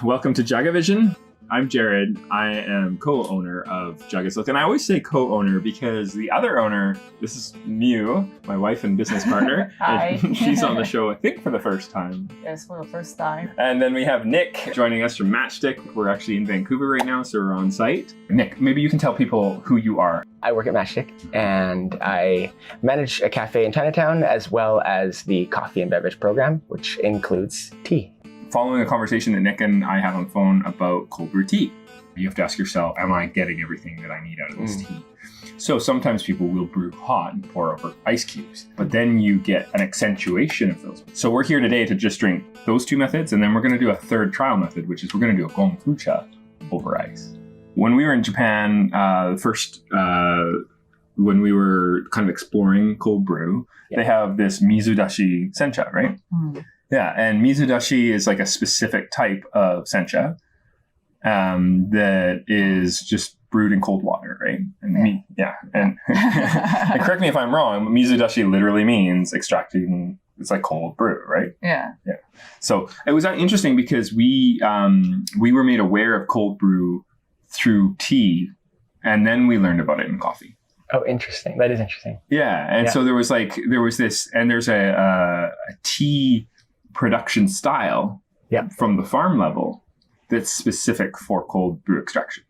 Welcome to JagaVision. I'm Jared. I am co-owner of JagaSilk. And I always say co-owner because the other owner, this is Miyu, my wife and business partner. Hi. She's on the show, I think, for the first time. Yes, for the first time. And then we have Nic joining us from Matchstick. We're actually in Vancouver right now, so we're on site. Nic, maybe you can tell people who you are. I work at Matchstick and I manage a cafe in Chinatown as well as the coffee and beverage program, which includes tea. Following a conversation that Nic and I had on the phone about cold brew tea, you have to ask yourself, am I getting everything that I need out of this tea? So sometimes people will brew hot and pour over ice cubes, but then you get an accentuation of those. So we're here today to just drink those two methods, and then we're going to do a third trial method, which is we're going to do a kombucha over ice. When we were in Japan, when we were kind of exploring cold brew, they have this mizudashi sencha, right? Yeah, and mizudashi is like a specific type of sencha that is just brewed in cold water, right? And and correct me if I'm wrong, mizudashi literally means extracting. It's like cold brew, right? Yeah. So it was interesting because we were made aware of cold brew through tea, and then we learned about it in coffee. Oh, interesting. That is interesting. Yeah, and so there's a tea production style from the farm level that's specific for cold brew extraction.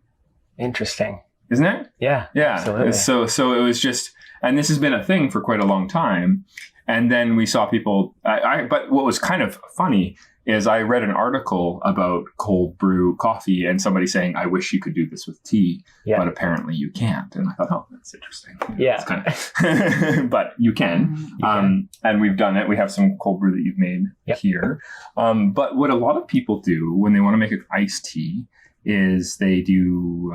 Interesting. Isn't it? Yeah. Absolutely. So it was just, and this has been a thing for quite a long time. And then we saw people, but what was kind of funny is I read an article about cold brew coffee and somebody saying, I wish you could do this with tea, but apparently you can't. And I thought, oh, that's interesting. Yeah. It's kind of but you can. And we've done it. We have some cold brew that you've made here. But what a lot of people do when they want to make an iced tea is they do,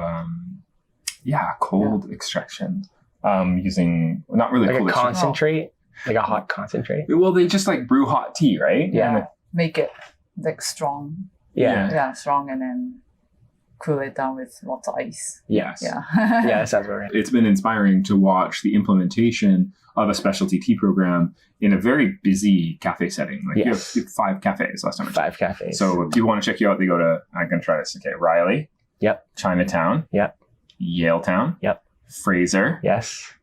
cold extraction using, not really like cold a extraction. concentrate, like a hot concentrate. Well, they just like brew hot tea, right? Yeah. Make it like strong. Yeah. Strong, and then cool it down with lots of ice. Yes. Yeah. Yeah, that sounds about right. It's been inspiring to watch the implementation of a specialty tea program in a very busy cafe setting. Like you have 5 cafes last time I checked. 5 cafes. So if people want to check you out, they go to, I'm going to try this. Okay. Riley. Yep. Chinatown. Yep. Yaletown. Yep. Fraser. Yes.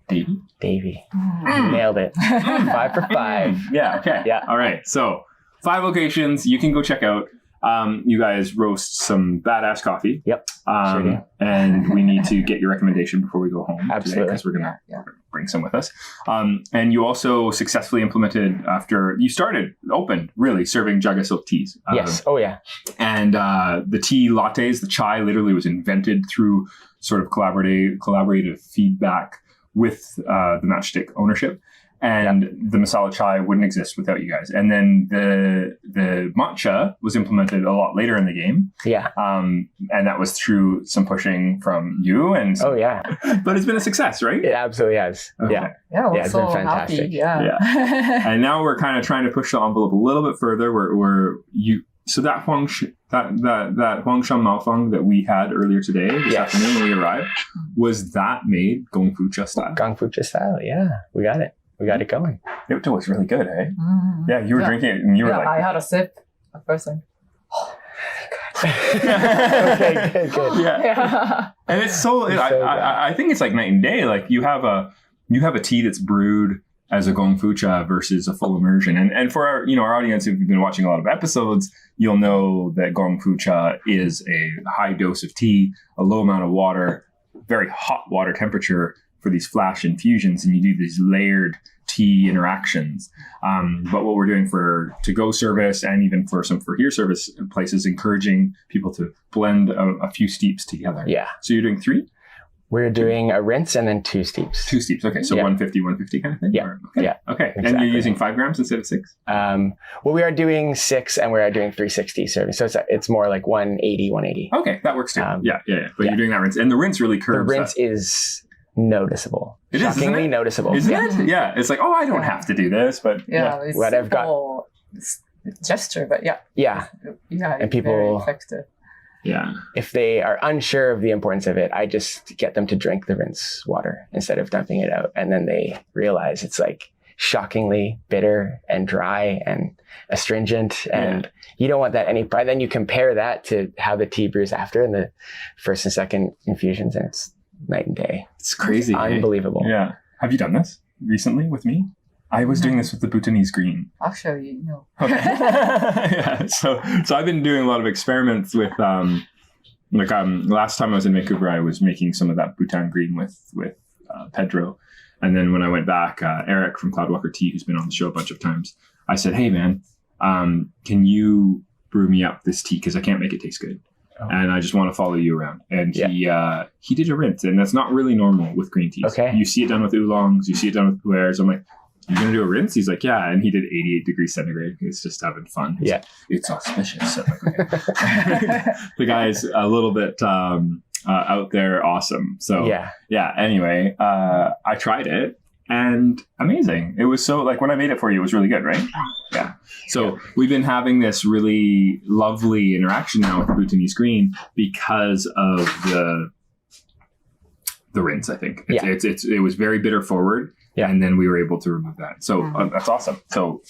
Davey. Nailed it. 5 for 5. Yeah. Okay. Yeah. All right. So 5 locations you can go check out. You guys roast some badass coffee. Yep. Sure do. And we need to get your recommendation before we go home. Absolutely. Because we're going to bring some with us. And you also successfully implemented after you opened really serving JagaSilk teas. Yes. Oh yeah. And the tea lattes, the chai literally was invented through sort of collaborative feedback with the Matchstick ownership. And the masala chai wouldn't exist without you guys. And then the matcha was implemented a lot later in the game. Yeah. And that was through some pushing from you. And but it's been a success, right? It absolutely has. Okay. Yeah. Yeah, It's been fantastic. Happy. Yeah. And now we're kind of trying to push the envelope a little bit further. So that Huangshan Maofeng that we had earlier today, this afternoon when we arrived, was that made Gongfucha style? Gongfucha style, yeah. We got it. We got it going. It was really good, eh? Yeah, you were drinking it and you were like... I had a sip at first time. Okay, good. Yeah. And it's so... I think it's like night and day. Like you have a tea that's brewed as a Gongfucha versus a full immersion. And for our audience, if you've been watching a lot of episodes, you'll know that Gongfucha is a high dose of tea, a low amount of water, very hot water temperature for these flash infusions, and you do these layered tea interactions. But what we're doing for to-go service and even for some for here service places, encouraging people to blend a few steeps together. Yeah. So you're doing 3? We're doing a rinse and then 2 steeps. 2 steeps. Okay. So 150 kind of thing? Yeah. Okay. Yeah. Okay. Exactly. And you're using 5 grams instead of 6? Well, we are doing 6 and we are doing 360 serving. So it's more like 180. Okay. That works too. Yeah. But you're doing that rinse. And the rinse really curves. The rinse is noticeable. It is, shockingly noticeable. Isn't it? Yeah. It's like, I don't have to do this, but it's what I've got. Gesture, but yeah, and people, very effective. Yeah. If they are unsure of the importance of it, I just get them to drink the rinse water instead of dumping it out. And then they realize it's like, shockingly bitter and dry and astringent, and you don't want that by then you compare that to how the tea brews after in the first and second infusions, and it's night and day. It's crazy. Unbelievable. Yeah. Have you done this recently with me? I was doing this with the Bhutanese green. Actually, no. Okay. Yeah. So I've been doing a lot of experiments with last time I was in Vancouver, I was making some of that Bhutan green with Pedro. And then when I went back, Eric from Cloudwalker Tea, who's been on the show a bunch of times, I said, hey man, can you brew me up this tea? Because I can't make it taste good. Oh. And I just want to follow you around. And he did a rinse, and that's not really normal with green teas. Okay. You see it done with oolongs, you see it done with pu'ers. I'm like, you're going to do a rinse? He's like, yeah. And he did 88 degrees centigrade. He was just having fun. He's like, it's auspicious. I'm like, okay. The guy's a little bit out there. Awesome. So anyway, I tried it and amazing. It was so like when I made it for you, it was really good, right? Yeah. So we've been having this really lovely interaction now with the Bhutanese green because of the rinse, I think. It was very bitter forward. Yeah. And then we were able to remove that. So that's awesome. So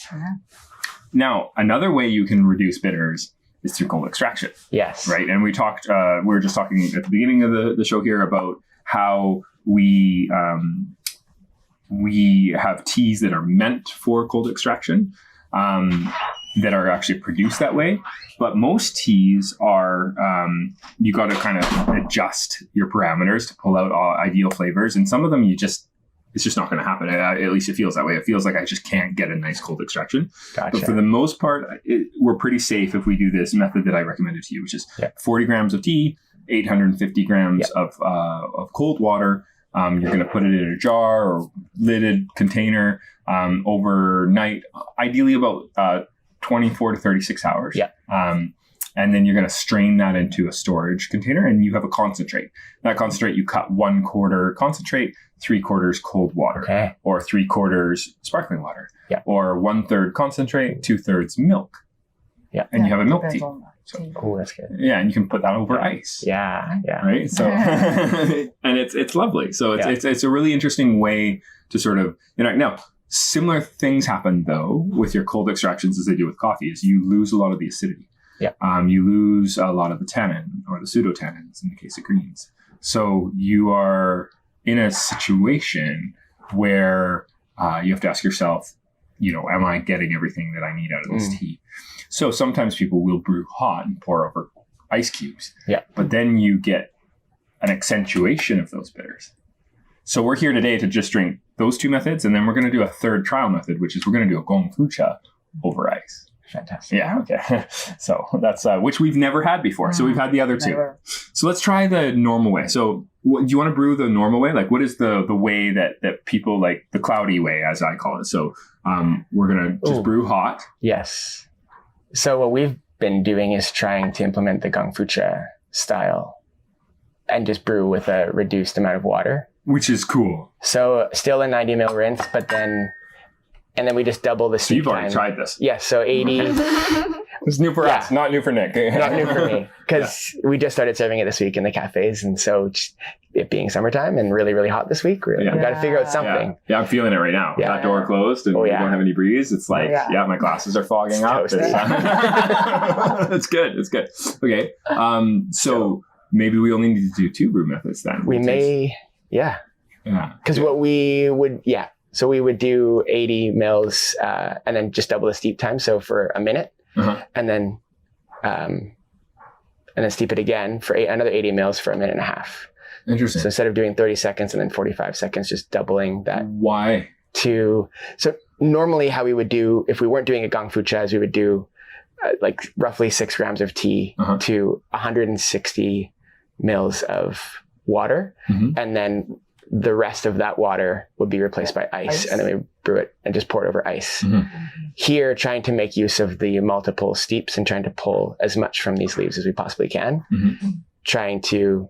now another way you can reduce bitters is through cold extraction. Yes. Right. And we talked, we were just talking at the beginning of the show here about how we have teas that are meant for cold extraction, that are actually produced that way. But most teas are, you got to kind of adjust your parameters to pull out ideal flavors. And some of them it's just not going to happen. At least it feels that way. It feels like I just can't get a nice cold extraction. Gotcha. But for the most part, we're pretty safe if we do this method that I recommended to you, which is 40 grams of tea, 850 grams of cold water. You're going to put it in a jar or lidded container overnight, ideally about 24 to 36 hours. Yeah. And then you're going to strain that into a storage container, and you have a concentrate. That concentrate, you cut 1/4 concentrate, 3/4 cold water, or 3/4 sparkling water, or 1/3 concentrate, 2/3 milk. Yeah. And you have a milk tea. Oh, that's good. Yeah, and you can put that over ice. Yeah, yeah. Right. So, and it's lovely. So it's a really interesting way to sort of now. Similar things happen though with your cold extractions as they do with coffee. Is you lose a lot of the acidity. Yeah. You lose a lot of the tannin or the pseudotannins in the case of greens. So you are in a situation where you have to ask yourself, am I getting everything that I need out of this tea? So sometimes people will brew hot and pour over ice cubes. Yeah. But then you get an accentuation of those bitters. So we're here today to just drink those two methods, and then we're going to do a third trial method, which is we're going to do a gongfucha over ice. Fantastic. Yeah. Okay. So that's which we've never had before. So we've had the other two. Never. So let's try the normal way. So do you want to brew the normal way? Like, what is the way that people like the cloudy way, as I call it? So we're gonna just brew hot. Yes. So what we've been doing is trying to implement the gongfucha style, and just brew with a reduced amount of water, which is cool. So still a 90 ml rinse, but then. And then we just double the steep time. So you've already tried this? Yes, so 80. It's new for us, not new for Nick. Not new for me, because we just started serving it this week in the cafes. And so it being summertime and really, really hot this week, we've got to figure out something. Yeah, I'm feeling it right now. Yeah. That door closed and we don't have any breeze. It's like, my glasses are fogging up. It's good. It's good. Okay. So maybe we only need to do 2 brew methods then. We may, because what we would, so we would do 80 mils and then just double the steep time. So for a minute, and then steep it again for another 80 mils for a minute and a half. Interesting. So instead of doing 30 seconds and then 45 seconds, just doubling that. Why? So normally how we would do, if we weren't doing a gongfucha, is we would do like roughly 6 grams of tea to 160 mils of water. And then the rest of that water would be replaced by ice, and then we brew it and just pour it over ice. Here, trying to make use of the multiple steeps and trying to pull as much from these leaves as we possibly can, trying to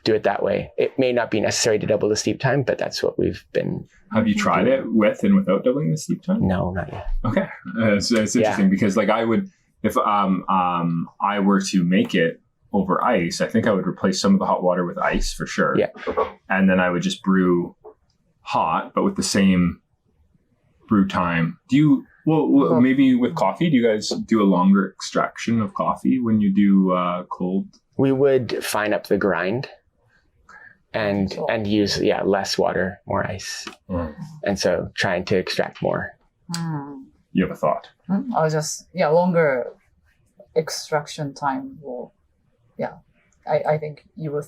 do it that way. It may not be necessary to double the steep time, but that's what we've been. Have you tried it with and without doubling the steep time? No, not yet. Okay. It's interesting because like I would, if I were to make it over ice, I think I would replace some of the hot water with ice for sure. Yeah. And then I would just brew hot, but with the same brew time. Do you, maybe with coffee, do you guys do a longer extraction of coffee when you do cold? We would fine up the grind and use, less water, more ice. And so trying to extract more. You have a thought? I was just, longer extraction time will, I think you will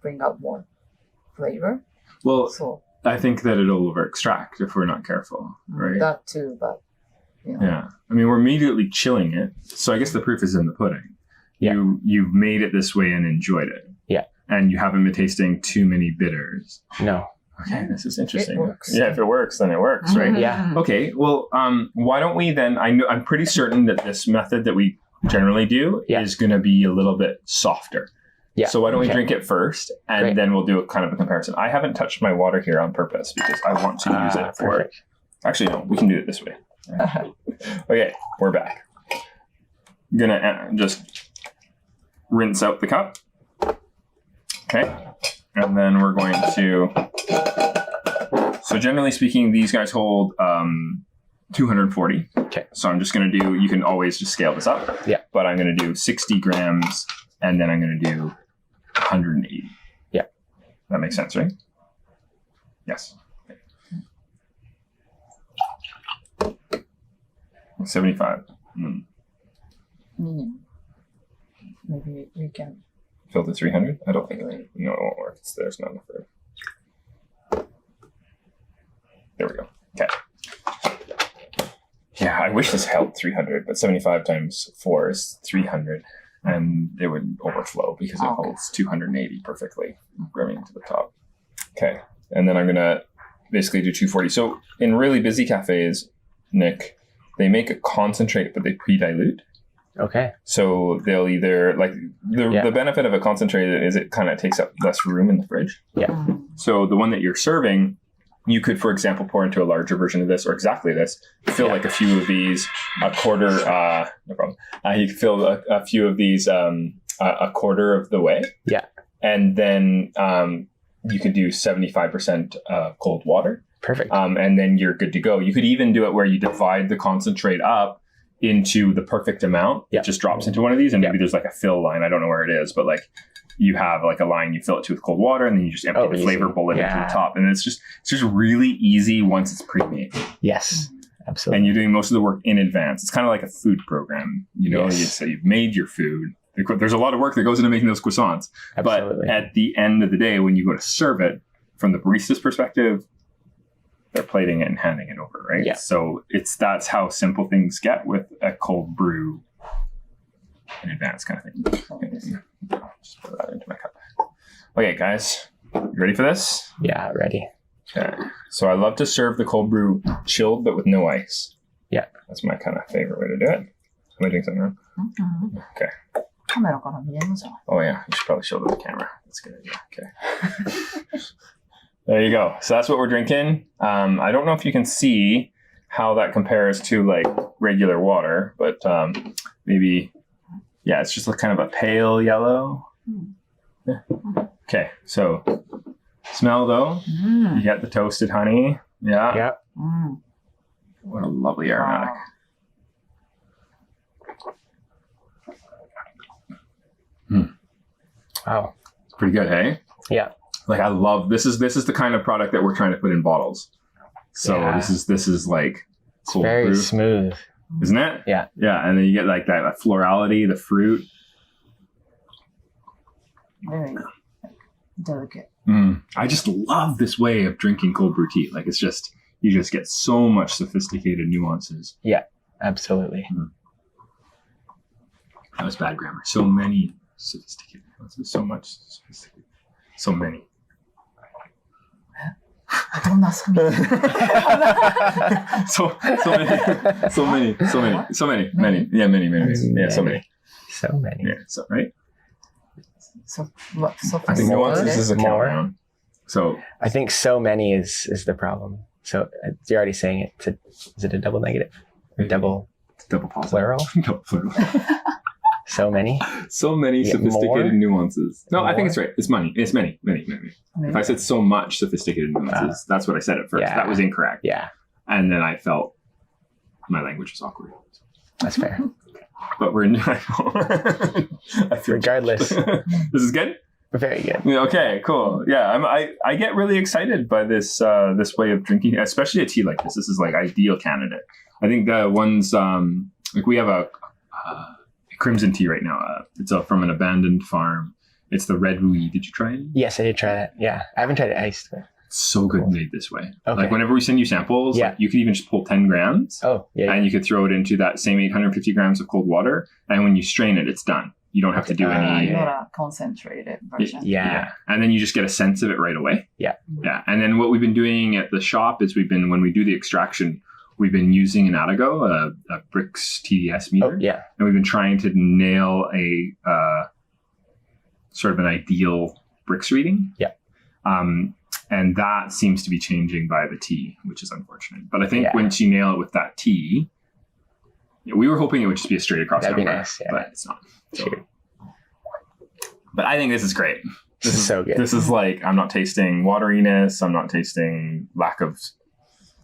bring out more flavor. Well, So I think that it'll over extract if we're not careful, right? that too, but Yeah. I mean, we're immediately chilling it. So I guess the proof is in the pudding. Yeah. You've made it this way and enjoyed it. Yeah. And you haven't been tasting too many bitters. No. Okay, this is interesting. It works. Yeah, if it works, then it works, right? Yeah. Okay, well, why don't we then, I'm pretty certain that this method that we generally do is going to be a little bit softer. Yeah. So why don't we drink it first, and then we'll do a kind of a comparison. I haven't touched my water here on purpose because I want to use it for... Perfect. Actually, no, we can do it this way. Okay, we're back. I'm going to just rinse out the cup. Okay. And then we're going to... So generally speaking, these guys hold 240. Okay. So I'm just going to do... You can always just scale this up. Yeah. But I'm going to do 60 grams, and then I'm going to do 180. Yeah. That makes sense, right? Yes. 75. maybe we can. Fill to 300? I don't think no, it won't work. There's not enough room. There we go. Okay. Yeah, I wish this held 300, but 75 times 4 is 300, and it would overflow because it holds 280 perfectly, brimming to the top. Okay, and then I'm going to basically do 240. So in really busy cafes, Nick, they make a concentrate, but they pre-dilute. Okay. So they'll either, like, the benefit of a concentrate is it kind of takes up less room in the fridge. Yeah. So the one that you're serving, you could, for example, pour into a larger version of this, or exactly this, fill like a few of these, a quarter, no problem. You could fill a few of these a quarter of the way. Yeah. And then you could do 75% cold water. Perfect. And then you're good to go. You could even do it where you divide the concentrate up into the perfect amount. It just drops into one of these, and maybe there's like a fill line. I don't know where it is, but like you have like a line, you fill it to with cold water, and then you just empty the flavor bullet into the top. And it's just really easy once it's pre-made. Yes, absolutely. And you're doing most of the work in advance. It's kind of like a food program. You know, you've made your food. There's a lot of work that goes into making those croissants. Absolutely. But at the end of the day, when you go to serve it, from the barista's perspective, they're plating it and handing it over, right? Yeah. So that's how simple things get with a cold brew in advance kind of thing. Okay. Just put that into my cup. Okay, guys, you ready for this? Yeah, ready. Okay. So I love to serve the cold brew chilled, but with no ice. Yeah. That's my kind of favorite way to do it. Am I doing something wrong? Okay. カメラから見えるじゃん。 Oh yeah, you should probably show them the camera. That's a good idea. Okay. There you go. So that's what we're drinking. I don't know if you can see how that compares to like regular water, but maybe, it's just kind of a pale yellow. Yeah. Okay, so smell though. You get the toasted honey. Yeah. Yeah. What a lovely aromatic. Wow. It's pretty good, hey? Yeah. Like I love this is the kind of product that we're trying to put in bottles. So this is like cold Very brew, smooth. isn't it? Yeah. Yeah, and then you get like that florality, the fruit. Very delicate. I just love this way of drinking cold brew tea. Like it's just you just get so much sophisticated nuances. Yeah, absolutely. That was bad grammar. So many sophisticated nuances. So much sophisticated. So many. どんな寒い so many. Many. Yeah, many. Yeah, so many. So many. Yeah, so right. So, what, I think nuances is a More. countdown. So I think so many is the problem. So you're already saying it. Is it a double negative? Or double positive. plural? No, plural. So many? So many Yeah, sophisticated more? nuances. No, I think it's right. It's money. It's many. Maybe. If I said so much sophisticated nuances, that's what I said at first. Yeah. That was incorrect. Yeah. And then I felt my language was awkward. That's fair. But we're I feel Regardless. This is good? Very good. Okay, cool. Yeah, I get really excited by this this way of drinking, especially a tea like this. This is like ideal candidate. I think the ones like we have a crimson tea right now. It's from an abandoned farm. It's the red Rui. Did you try it? Yes, I did try that. Yeah, I haven't tried it iced. But... It's so good made this way. Okay. Like whenever we send you samples, like, you could even just pull 10 grams. Oh, yeah. And you could throw it into that same 850 grams of cold water. And when you strain it, it's done. You don't have to do any. Not a concentrated version. Yeah. And then you just get a sense of it right away. Yeah. Yeah. And then what we've been doing at the shop is when we do the extraction, we've been using an Atago, a Brix TDS meter. Oh, yeah. And we've been trying to nail a sort of an ideal Brix reading. Yeah. And that seems to be changing by the tea, which is unfortunate. But I think once you nail it with that tea, we were hoping it would just be a straight across That'd number, be nice, yeah. but it's not. So. Sure. But I think this is great. This is so good. This is like, I'm not tasting wateriness. I'm not tasting lack of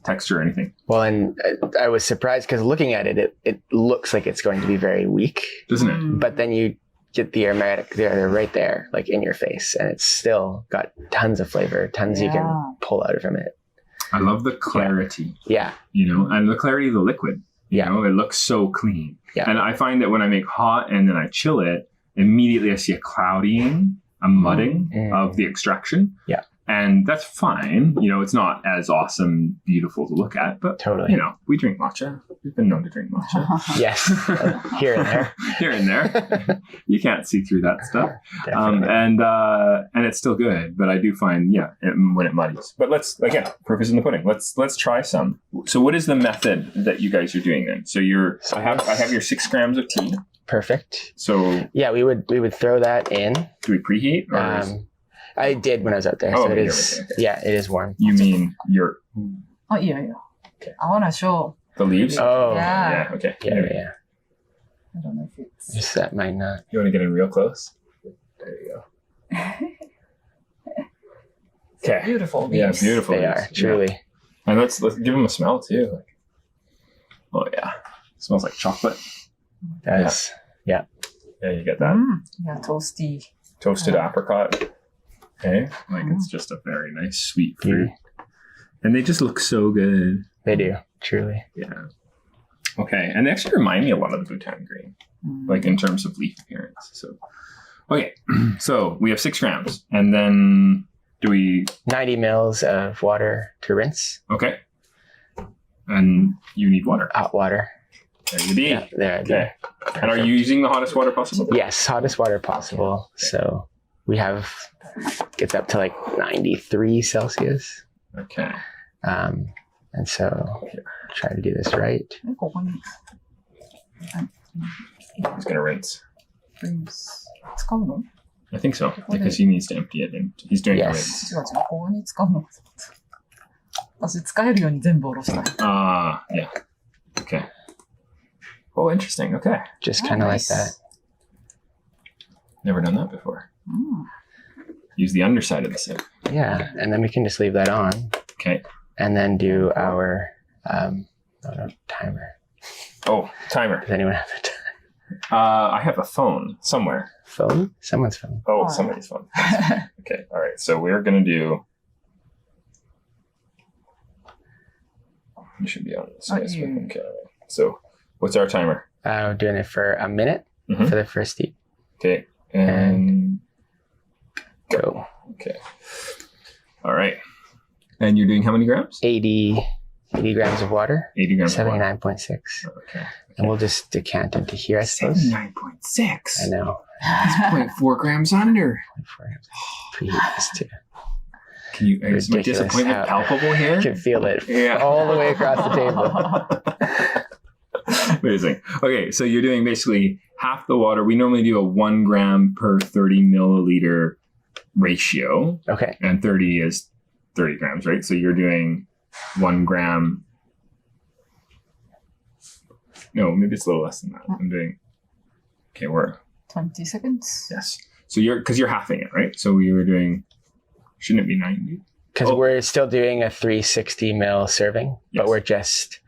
texture or anything. Well, and I was surprised because looking at it, it looks like it's going to be very weak. Doesn't it? But then you get the aromatic there, right there, like in your face. And it's still got tons of flavor, tons you can pull out from it. I love the clarity. Yeah. You know, and the clarity of the liquid. You know, it looks so clean. Yeah. And I find that when I make hot and then I chill it, immediately I see a clouding, a mudding of the extraction. Yeah. And that's fine. You know, it's not as awesome, beautiful to look at, but totally. You know, we drink matcha. We've been known to drink matcha. Yes. Here and there. Here and there. You can't see through that stuff. And it's still good, but I do find, when it muddies. But proof is in the pudding. Let's try some. So what is the method that you guys are doing then? So I have your 6 grams of tea. Perfect. So yeah, we would throw that in. Do we preheat? Or I did when I was out there. Oh, so it okay, is. okay. Yeah, it is warm. You mean your? Oh yeah. Okay. I want to show the leaves. Oh yeah. Okay. Yeah. I don't know if it's. Just that might not. You want to get in real close? There you go. Okay. Beautiful leaves. Yeah, beautiful. They leaves. are truly. Yeah. And let's give them a smell too. Oh yeah, it smells like chocolate. That's Yeah, you get that. Yeah, toasty. Toasted apricot. Okay, it's just a very nice sweet fruit. And they just look so good. They do, truly. Yeah. Okay, and they actually remind me a lot of the Bhutan green, like in terms of leaf appearance. So, okay, so we have 6 grams, and then 90 mils of water to rinse. Okay. And you need water. Hot water. There you be. Yeah, there. Okay. And are you using the hottest water possible? Yes, hottest water possible. Okay. So we have, gets up to like 93 Celsius. Okay. And so try to do this right. He's going to rinse. rinse. I think so, because he needs to empty it and he's doing a rinse. ここに使うの。私使えるように全部下ろしたい。Yeah. Okay. Oh, interesting. Okay. Just kind of like that. Never done that before. Use the underside of the sip. Yeah, and then we can just leave that on. Okay. And then do our timer. Oh, timer. Does anyone have a timer? I have a phone somewhere. Phone? Someone's phone. Oh, somebody's phone. Okay. All right. So we're going to do... You should be on this. Okay. So what's our timer? Doing it for a minute for the first steep. Okay. And go. Okay. All right. And you're doing how many grams? 80 grams of water. 80 grams 79.6. Okay. And we'll just decant into here, I suppose. 79.6. I know. It's 0.4 grams under. 0.4 grams. Preheat this too. Can you, is my disappointment palpable here? You can feel it all the way across the table. Amazing. Okay, so you're doing basically half the water. We normally do a 1 gram per 30 milliliter ratio. Okay. And 30 is 30 grams, right? So you're doing 1 gram. No, maybe it's a little less than that. I'm doing. Okay, we're 20 seconds. Yes. So because you're halving it, right? So we were doing. Shouldn't it be 90? because we're still doing a 360 ml serving, but Yes. we're just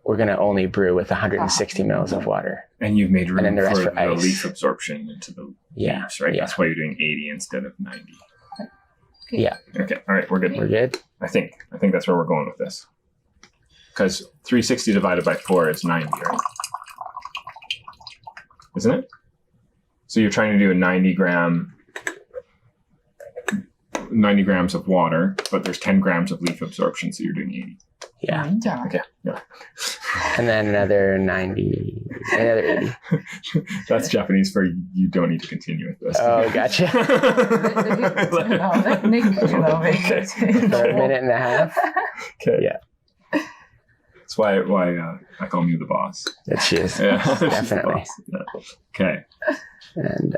we're going to only brew with 160 mils of water. And you've made room And then the rest for for the ice. leaf absorption into the leaves, right? Yeah. That's why you're doing 80 instead of 90. Okay. Yeah. Okay. All right. We're good. We're good. I think that's where we're going with this. Because 360 divided by 4 is 90, right? Isn't it? So you're trying to do a 90 grams of water, but there's 10 grams of leaf absorption, so you're doing 80. Yeah. Okay. Yeah. And then another 90, another 80. That's Japanese for you don't need to continue with this. Oh, gotcha. Let Nick, make it. For a minute and a half. Okay. Yeah. That's why I call you the boss. That she is. Yeah. She's the Definitely. boss. Yeah. Okay. And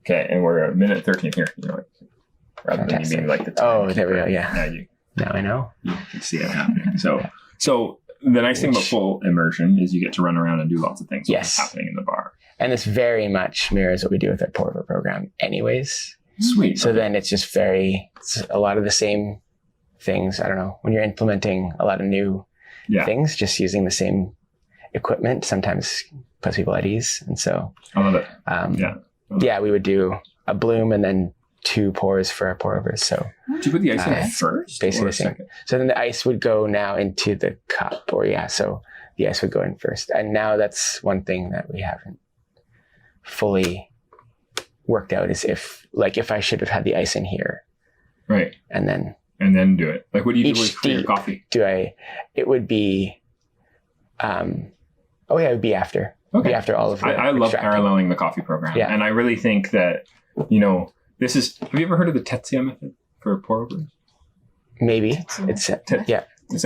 Okay, and we're a minute 13 here. You know, rather than you being like the time there we go. keeper. Yeah. Now I know. You can see it happening. So the nice thing about full immersion is you get to run around and do lots of things. Yes. What's happening in the bar. And this very much mirrors what we do with our pour-over program anyways. Sweet. So then it's just it's a lot of the same things. I don't know, when you're implementing a lot of new things, just using the same equipment sometimes puts people at ease. And so I love it. We would do a bloom and then 2 pours for our pour-overs. So do you put the ice in first? basically or the same. second? So then the ice would go now into the cup, so the ice would go in first. And now that's one thing that we haven't fully worked out is if I should have had the ice in here. Right. And then do it. Like, what do you do for your coffee? It would be, it would be after. Okay. Be after all of the I love extracting. paralleling the coffee program. Yeah. And I really think that, have you ever heard of the Tetsuya method for pour overs? Maybe. It's, Isn't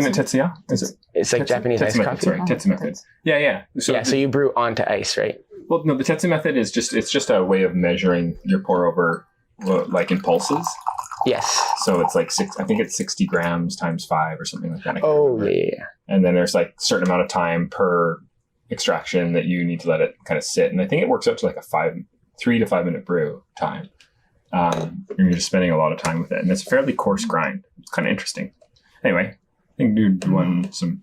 it Tetsuya? Is it? it's like Japanese iced method, coffee. Sorry, Tetsu method. Yeah. So you brew onto ice, right? Well, no, the Tetsu method is just a way of measuring your pour over, like in pulses. Yes. So it's like 60 grams times 5 or something like that. I can't Oh, remember. yeah. And then there's like a certain amount of time per extraction that you need to let it kind of sit. And I think it works out to like a 3 to 5 minute brew time. And you're just spending a lot of time with it. And it's a fairly coarse grind. It's kind of interesting. Anyway, I think dude won some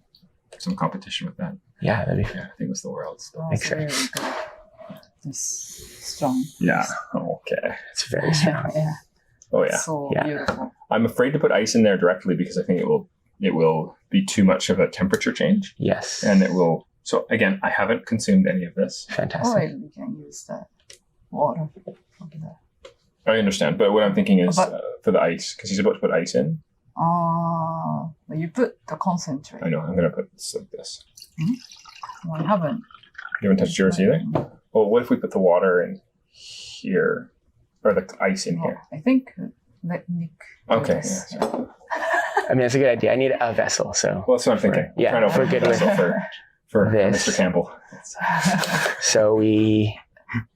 competition with that. Yeah, that'd be Yeah, I think it was the world's. Thanks, sir. It's strong. Yeah. Okay. It's very strong. Yeah. Oh yeah. So Yeah. beautiful. I'm afraid to put ice in there directly because I think it will be too much of a temperature change. Yes. And it will. So again, I haven't consumed any of this. Fantastic. Or we can use that water from the I understand, but what I'm thinking is But- for the ice, because he's about to put ice in. you put the concentrate. I know, I'm going to put this like this. Well, I haven't. You haven't touched yours either? Well, what if we put the water in here? Or the ice in here? I think let Nick do Okay. this. Yeah, sorry. I mean, that's a good idea. I need a vessel, so. Well, that's what I'm thinking. Yeah, Trying to if we're open good the with vessel for this. Mr. Campbell. So we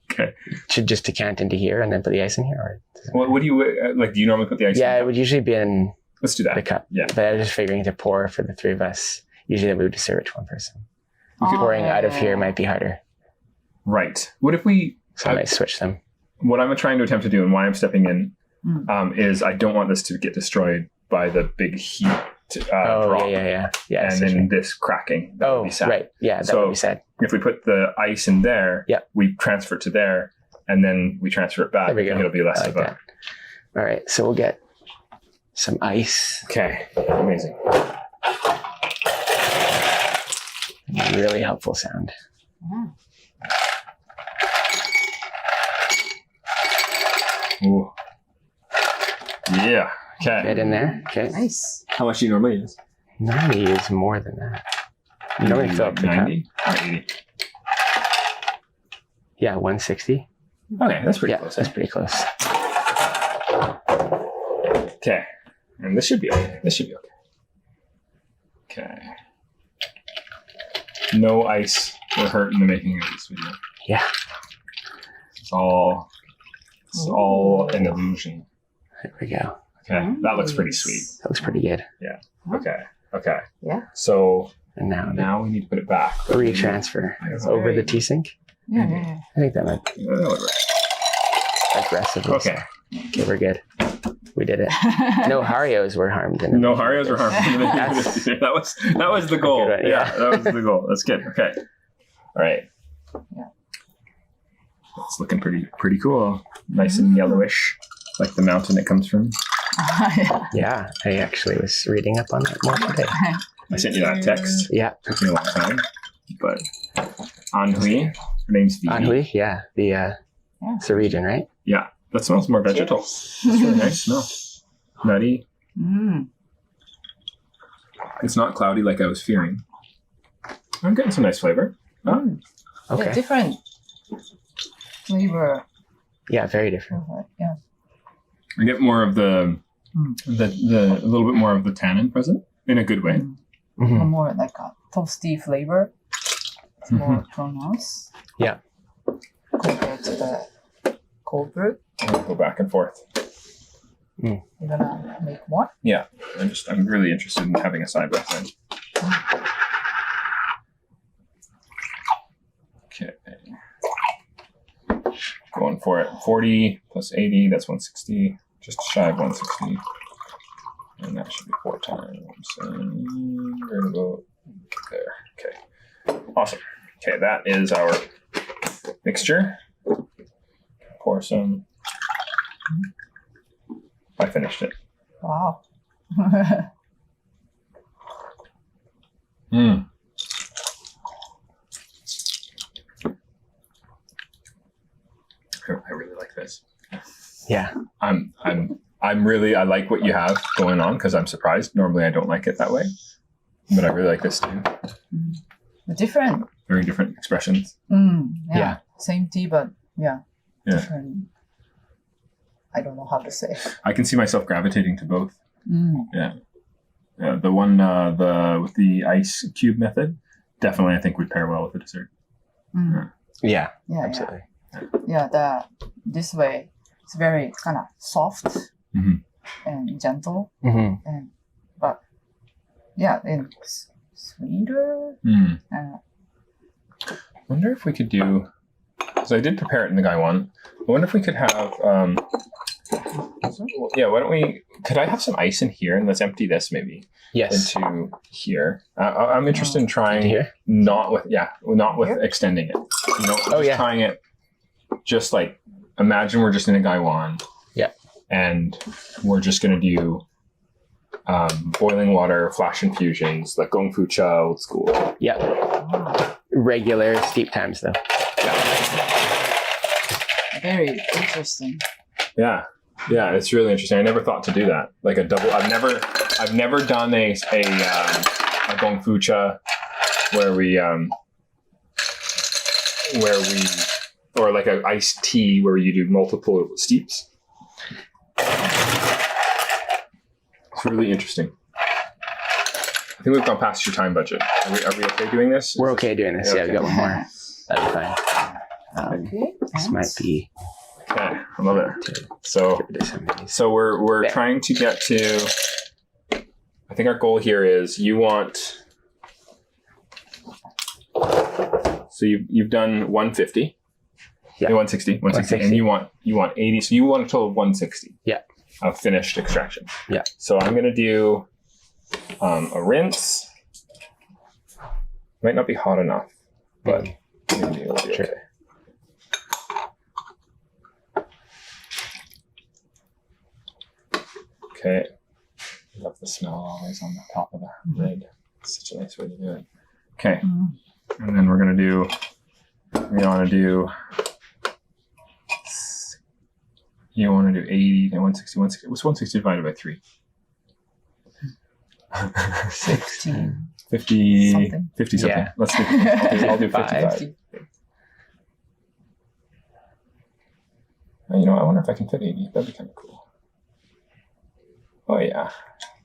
Okay. should just decant into here and then put the ice in here? Or What do you, like, do you normally put the ice in? it would usually be in Let's do the that. cup. Yeah. But I was just figuring to pour for the 3 of us. Usually we would just serve it to one person. could- Pouring out of here might be harder. Right. What if we, So I might switch them. what I'm trying to attempt to do and why I'm stepping in is I don't want this to get destroyed by the big heat drop. Yeah. And then this cracking. That would be sad. right. Yeah, that So- would be sad. If we put the ice in there, Yep. we transfer it to there, and then we transfer it back. There we go. And it'll be less I like of a. that. All right, so we'll get some ice. Okay, amazing. Really helpful sound. Ooh. Yeah. Okay. Get in there. Okay. Nice. How much do you normally use? Normally use more than that. You normally fill up the cup. 90 or 80. Yeah, 160. Okay, that's pretty Yeah, close. that's pretty close. Okay, and this should be okay. Okay. No ice will hurt in the making of this video. Yeah. It's all an illusion. There we go. Okay, that looks pretty sweet. That looks pretty good. Okay. Yeah. So And now we need to put it back. retransfer over the T-Sync. Yeah. I think that might be aggressive. Okay. Okay, we're good. We did it. No Harios were harmed. No Harios were harmed. that was the goal. One, yeah, that was the goal. That's good. Okay. All right. Yeah. It's looking pretty cool. Nice and yellowish, like the mountain it comes from. Yeah, I actually was reading up on that more today. I sent you that text. Yeah. Took me a long time. But Anhui, her name's Phoebe. Anhui, yeah. It's a region, right? Yeah. That smells more vegetal. It's really nice smell. Nutty. Mm. It's not cloudy like I was fearing. I'm getting some nice flavor. Mm. Okay. Yeah, different flavor. Yeah, very different. Yeah. I get more of the a little bit more of the tannin present in a good way. Mm-hmm. More like a toasty flavor. It's more pronounced. Yeah. Compared to the cold brew. I'll go back and forth. You're gonna make more? Yeah. I'm really interested in having a side by side. Okay. Going for it. 40 plus 80, that's 160. Just shy of 160. And that should be 4 times. Right about there. Okay. Awesome. Okay, that is our mixture. Pour some. I finished it. Wow. Mm. I really like this. Yeah. I like what you have going on because I'm surprised. Normally I don't like it that way, but I really like this too. Different. Very different expressions. Yeah. Same tea, but different. I don't know how to say. I can see myself gravitating to both. Mm. Yeah. The one with the ice cube method, definitely I think would pair well with the dessert. Mm. Yeah. Yeah. Absolutely. Yeah. This way it's very kind of soft and gentle, but and sweeter. Wonder if we could do, because I did prepare it in the guy one. I wonder if we could have, could I have some ice in here and let's empty this maybe Yes. into here. I'm interested in trying, here? not with Here? extending it. Oh, yeah. Trying it, just like, imagine we're just in a guy one. Yeah. And we're just going to do boiling water, flash infusions, like Gong Fu Cha old school. Yeah. Wow. Regular steep times though. Very interesting. Yeah, it's really interesting. I never thought to do that. Like a double. I've never done a Gong Fu Cha where we or like an iced tea where you do multiple steeps. It's really interesting. I think we've gone past your time budget. Are we okay doing this? We're okay doing this. Yeah, we got one more. That'd be fine. Okay. This might be. Okay, I love it. So we're There. trying to get to. I think our goal here is you want. So you've done 150. Yeah. 160, 160, and you want 80. So you want a total of 160. Yeah. Of finished extraction. Yeah. So I'm gonna do a rinse. Might not be hot enough, but maybe it'll be okay. Okay. Love the smell always on the top of the lid. It's such a nice way to do it. Okay. And then we want to do, you want to do 80, then 160, 160. What's 160 divided by 3? 16. 50 something. 50 something. Yeah. Let's do, I'll do 55. 50. I wonder if I can fit 80. That'd be kind of cool. Oh, yeah.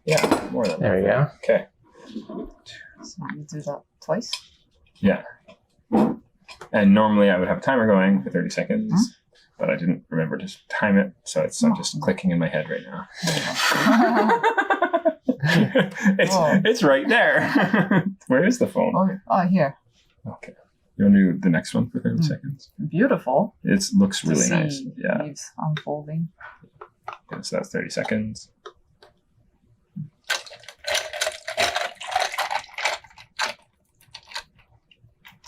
Yeah, more than There we go. Okay. So you do that twice? Yeah. And normally I would have a timer going for 30 seconds, but I didn't remember to time it, so I'm just clicking in my head right now. It's right there. Where is the phone? Oh, here. Okay. You want to do the next one for 30 seconds? Beautiful. It looks To really see nice. Yeah. leaves unfolding. Okay, so that's 30 seconds.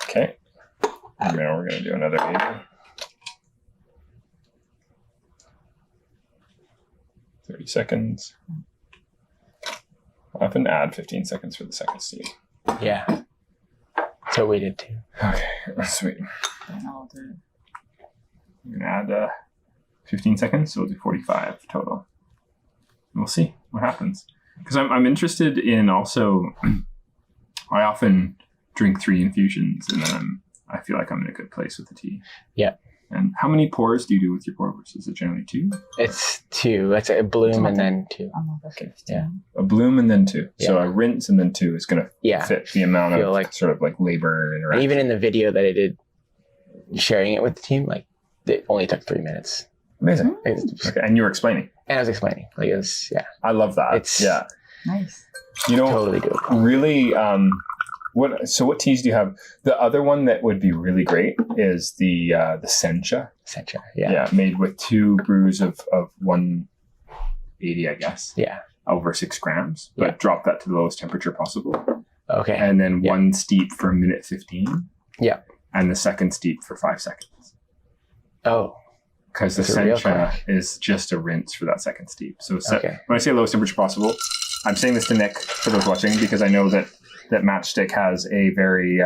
Okay. And now we're going to do another 80. 30 seconds. I often add 15 seconds for the second steam. Yeah. That's what we did too. Okay, sweet. Then I'll do. I'm going to add 15 seconds, so we'll do 45 total. And we'll see what happens. Because I'm interested in also, I often drink 3 infusions and then I feel like I'm in a good place with the tea. Yeah. And how many pours do you do with your pour overs? Is it generally 2? It's 2. It's a bloom and then 2. Another 15. Yeah. A bloom and then 2. Yeah. So a rinse and then 2 is going to fit the amount Feel of like- sort of like labor And interaction. even in the video that I did sharing it with the team, like it only took 3 minutes. Amazing. It's- Okay, and you were explaining. And I was explaining. Like it was, yeah, I love that. It's- yeah. Nice. You know, totally doable. really, what teas do you have? The other one that would be really great is the sencha. Sencha. Yeah. Yeah, made with 2 brews of 180, I guess, Yeah. over 6 grams, but Yeah. drop that to the lowest temperature possible. Okay. And then Yeah. 1 steep for a minute 15. Yeah. And the second steep for 5 seconds. Oh. Because the That's a real sencha quick. is just a rinse for that second steep. So Okay. when I say lowest temperature possible, I'm saying this to Nick for those watching because I know that Matchstick has a very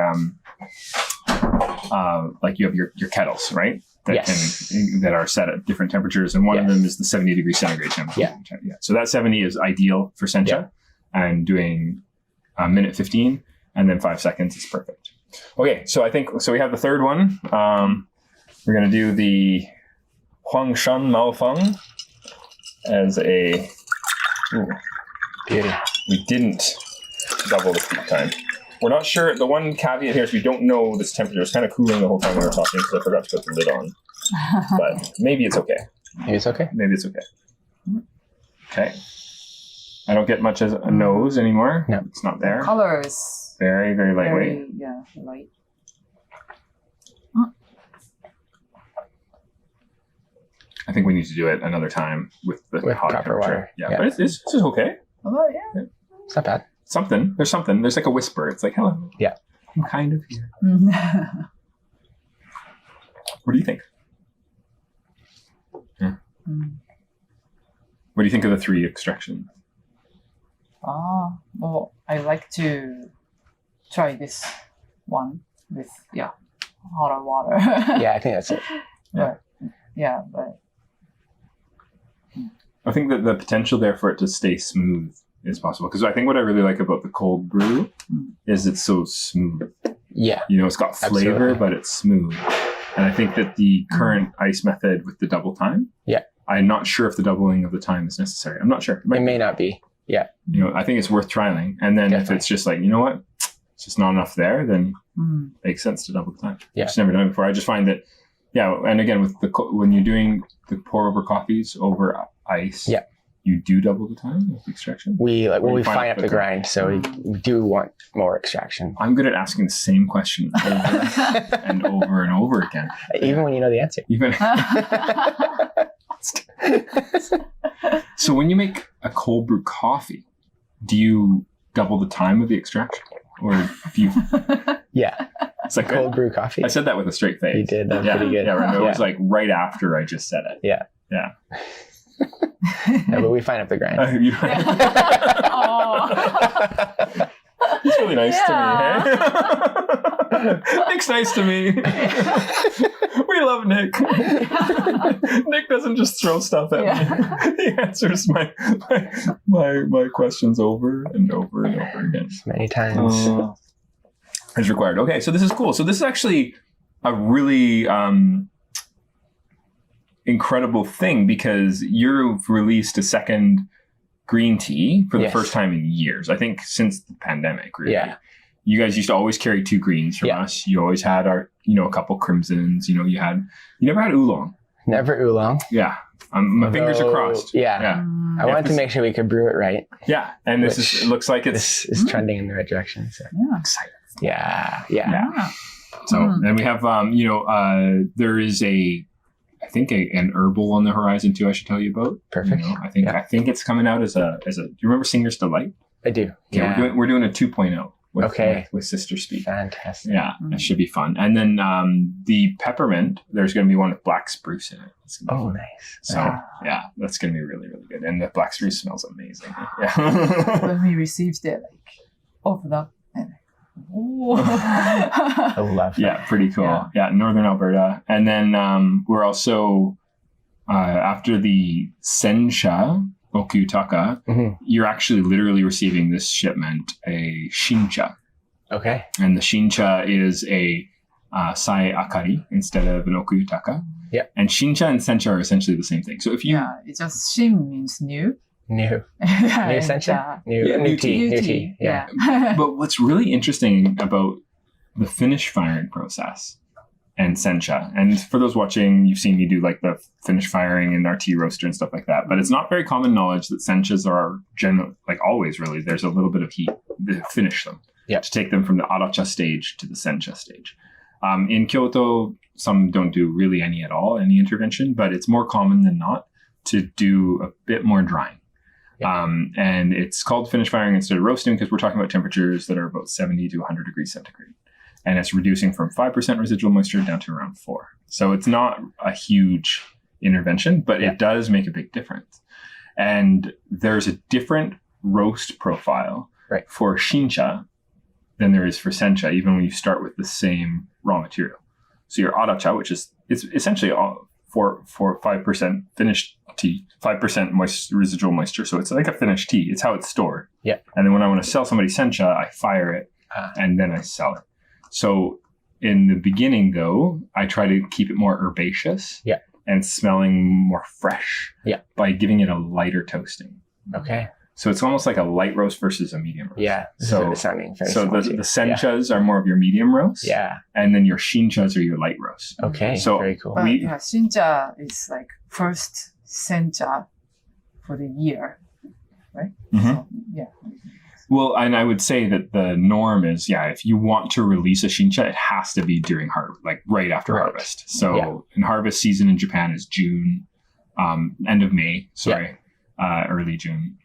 like you have your kettles, right? That Yes. that are set at different temperatures, and one of Yes. them is the 70 degree centigrade temperature. Yeah. So that 70 is ideal for sencha, Yeah. and doing a minute 15 and then 5 seconds is perfect. Okay, so I think we have the third one. We're gonna do the Huangshan Maofeng as a. Ooh, Beauty. we didn't double the steep time. We're not sure. The one caveat here is we don't know this temperature. It's kind of cooling the whole time we were talking because I forgot to put the lid on. But maybe it's okay. Maybe it's okay. Maybe it's okay. Okay. I don't get much as a nose anymore. No. It's not there. Color is Very, very lightweight. very, yeah, light. I think we need to do it another time with the With hot proper temperature. water. Yeah, Yeah. but it's this is okay. Oh, yeah. It's not bad. Something. There's something. There's like a whisper. It's like, hello. Yeah. I'm kind of here. Mm. What do you think? What do you think of the 3 extractions? Well, I like to try this one with, hotter water. Yeah, I think that's it. But, but I think that the potential there for it to stay smooth is possible. Because I think what I really like about the cold brew is it's so smooth. Yeah. You know, it's got flavor, Absolutely. but it's smooth. And I think that the current ice method with the double time, Yeah. I'm not sure if the doubling of the time is necessary. I'm not sure. It may not be. Yeah. You know, I think it's worth trialing. And then if Definitely. it's just like, you know what, it's just not enough there, then mm, it makes sense to double the time. Yeah. I've just never done it before. I just find that, and again, with when you're doing the pour over coffees over ice, Yeah. you do double the time with extraction. We Or you we fine fine up up the the grind, so we do want more extraction. I'm good at asking the same question over and over and over again. Even when you know the answer. Even so, when you make a cold brew coffee, do you double the time of the extraction, or do you? Yeah. It's like Cold brew coffee. I said that with a straight face. You did. That was Yeah, pretty good. yeah. Right. It Yeah. was like right after I just said it. Yeah. Yeah. No, but we fine up the grind. Oh. He's really nice Yeah. to me. Hey? Nick's nice to me. We love Nick. Nick doesn't just throw stuff at me. He answers my questions over and over and over again. Many times. As required. Okay, so this is cool. So this is actually a really incredible thing because you've released a second green tea for the Yes. first time in years. I think since the pandemic, really. Yeah. You guys used to always carry 2 greens from Yeah. us. You always had a couple crimsons. You never had oolong. Never oolong. Yeah. My fingers are Though, crossed. Yeah. Yeah. I wanted to make sure we could brew it right. Yeah. And it Which looks like it's This is trending in the right direction. So. Yeah. exciting. Yeah. Yeah. So, and we have, there is a I think an herbal on the horizon too. I should tell you about. Perfect. You know, I think it's coming out as a. Do you remember Singer's Delight? I do. Yeah, we're doing a 2.0. With Sister Speak. Fantastic. Yeah, it should be fun. And then the peppermint, there's going to be one with black spruce in it. Nice. So yeah, that's going to be really, really good. And the black spruce smells amazing. Yeah. When we received it, like opened up and I love that. Yeah, pretty cool. Yeah, Northern Alberta. And then we're also after the Sencha Okutaka, you're actually literally receiving this shipment a Shincha. Okay. And the Shincha is a Sai Akari instead of an Okutaka. Yeah. And Shincha and Sencha are essentially the same thing. So if you... it's just Shin means new. New Sencha? New tea. Yeah. But what's really interesting about the finish firing process and Sencha, and for those watching, you've seen me do like the finish firing in our tea roaster and stuff like that, but it's not very common knowledge that Senchas are general, like always really, there's a little bit of heat to finish them, to take them from the Aracha stage to the Sencha stage. In Kyoto, some don't do really any intervention, but it's more common than not to do a bit more drying. And it's called finish firing instead of roasting because we're talking about temperatures that are about 70 to 100 degrees centigrade. And it's reducing from 5% residual moisture down to around 4%. So it's not a huge intervention, but it does make a big difference. And there's a different roast profile for Shincha than there is for Sencha, even when you start with the same raw material. So your Aracha, which is it's essentially all for 5% finished tea, 5% residual moisture. So it's like a finished tea. It's how it's stored. Yeah. And then when I want to sell somebody Sencha, I fire it and then I sell it. So in the beginning, though, I try to keep it more herbaceous and smelling more fresh by giving it a lighter toasting. Okay. So it's almost like a light roast versus a medium roast. Yeah. So it's sounding very the Senchas are more of your medium roast. Yeah. And then your Shinchas are your light roast. Okay. So very cool. But Shincha is like first Sencha for the year, right? So, Well, and I would say that the norm is, if you want to release a Shincha, it has to be during right after harvest. So in harvest season in Japan is June, end of May, early June,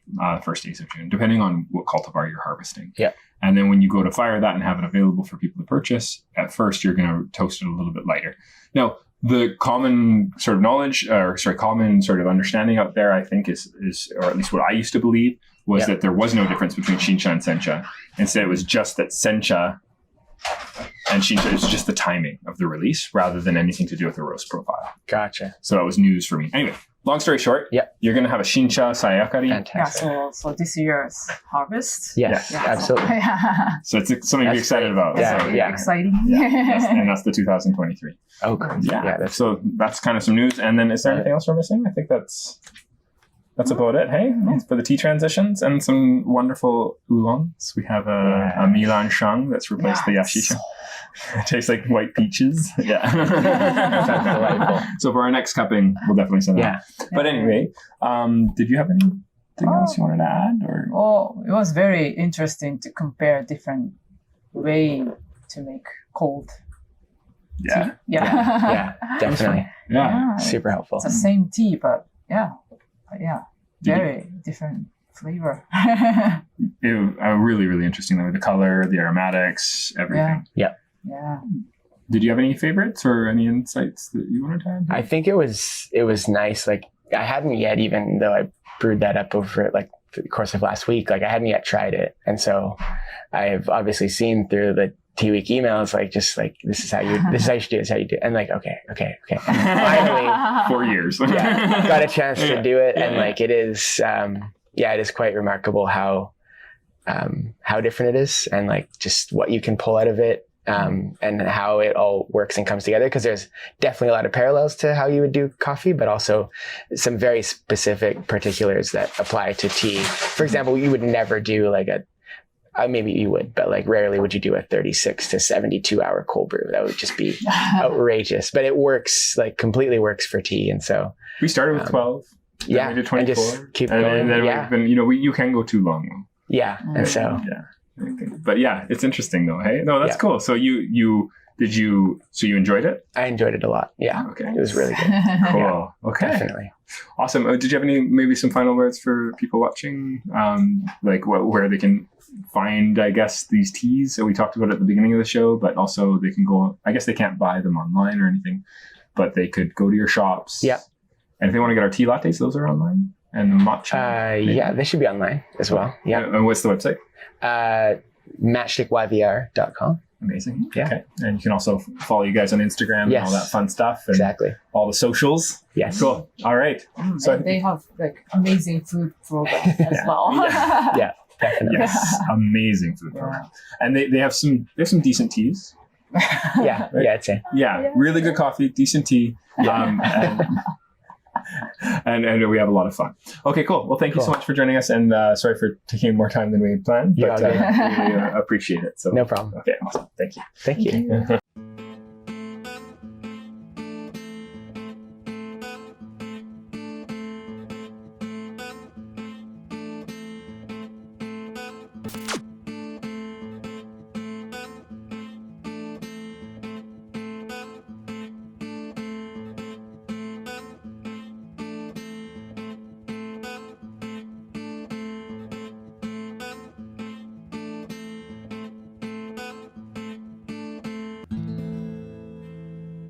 first days of June, depending on what cultivar you're harvesting. Yeah. And then when you go to fire that and have it available for people to purchase, at first you're going to toast it a little bit lighter. Now, the common sort of knowledge, common sort of understanding out there, I think is, or at least what I used to believe, was that there was no difference between Shincha and Sencha. Instead, it was just that Sencha and Shincha is just the timing of the release rather than anything to do with the roast profile. Gotcha. So that was news for me. Anyway, long story short, you're going to have a Shincha Sayakari. Fantastic. So this year's harvest. Yes, absolutely. So it's something to be excited about. Exciting. And that's the 2023. Oh, cool. So that's kind of some news. And then is there anything else we're missing? I think that's about it. Hey, for the tea transitions and some wonderful oolongs. We have a Milan Shang that's replaced the Yashisha. It tastes like white peaches. Yeah. Sounds delightful. So for our next cupping, we'll definitely send that. But anyway, did you have anything else you wanted to add? It was very interesting to compare different way to make cold tea. Yeah, definitely. Yeah. Super helpful. It's the same tea, but very different flavor. Really, really interesting though. The color, the aromatics, everything. Yeah. Did you have any favorites or any insights that you wanted to add? I think it was nice. Like I hadn't yet, even though I brewed that up over the course of last week, I hadn't yet tried it. And so I've obviously seen through the Tea Week emails, this is how you should do it, this is how you do it. And okay. Finally, 4 years. Got a chance to do it. And it is, it is quite remarkable how different it is and just what you can pull out of it. And how it all works and comes together, because there's definitely a lot of parallels to how you would do coffee, but also some very specific particulars that apply to tea. For example, you would never do maybe you would, but rarely would you do a 36 to 72 hour cold brew. That would just be outrageous, but it works, completely works for tea. And so we started with 12. We did 24. And just keep going. And then we've been, you can go too long. Yeah. And so, But it's interesting though. Hey, no, that's cool. So you So you enjoyed it? I enjoyed it a lot. Yeah. Okay. It was really good. Cool. Yeah. Okay. Definitely. Awesome. Did you have maybe some final words for people watching? Like where they can find, I guess, these teas? So we talked about it at the beginning of the show, but also they can go, I guess they can't buy them online or anything, but they could go to your shops. Yeah. And if they want to get our tea lattes, those are online. And the matcha. Yeah, they should be online as well. Yeah. And what's the website? MatchstickYVR.com. Amazing. Yeah. Okay. And you can also follow you guys on Instagram Yes. and all that fun stuff. And Exactly. all the socials. Yes. Cool. All right. So And they have like amazing food program as well. Yeah. Definitely. yes, amazing food program. And they have some decent teas. Yeah. Right? Yeah, I'd say. Yeah, really good coffee, decent tea. And we have a lot of fun. Okay, cool. Well, thank you so Cool. much for joining us, and sorry for taking more time than we had planned, You're but all good. really appreciate it. So No problem. Okay, awesome. Thank you. Thank you. you.